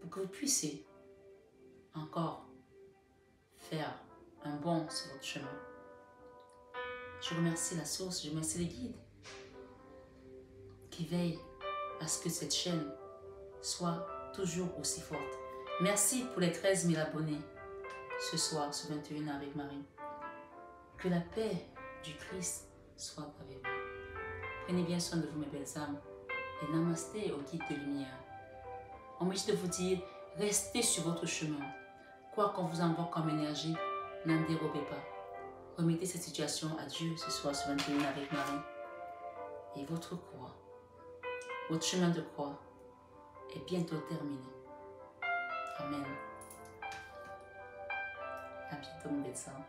pour que vous puissiez encore faire un bond sur votre chemin. Je remercie la source, je remercie les guides qui veillent à ce que cette chaîne soit toujours aussi forte. Merci pour les 13 000 abonnés ce soir sur 21 avec Marie. Que la paix du Christ soit avec vous. Prenez bien soin de vous, mes belles âmes, et namasté au guide de lumière. On me dit de vous dire, restez sur votre chemin. Quoi qu'on vous envoie comme énergie, n'en dérobez pas. Remettez cette situation à Dieu ce soir sur 21 avec Marie. Et votre croix, votre chemin de croix est bientôt terminé. Amen. À bientôt, mes belles âmes.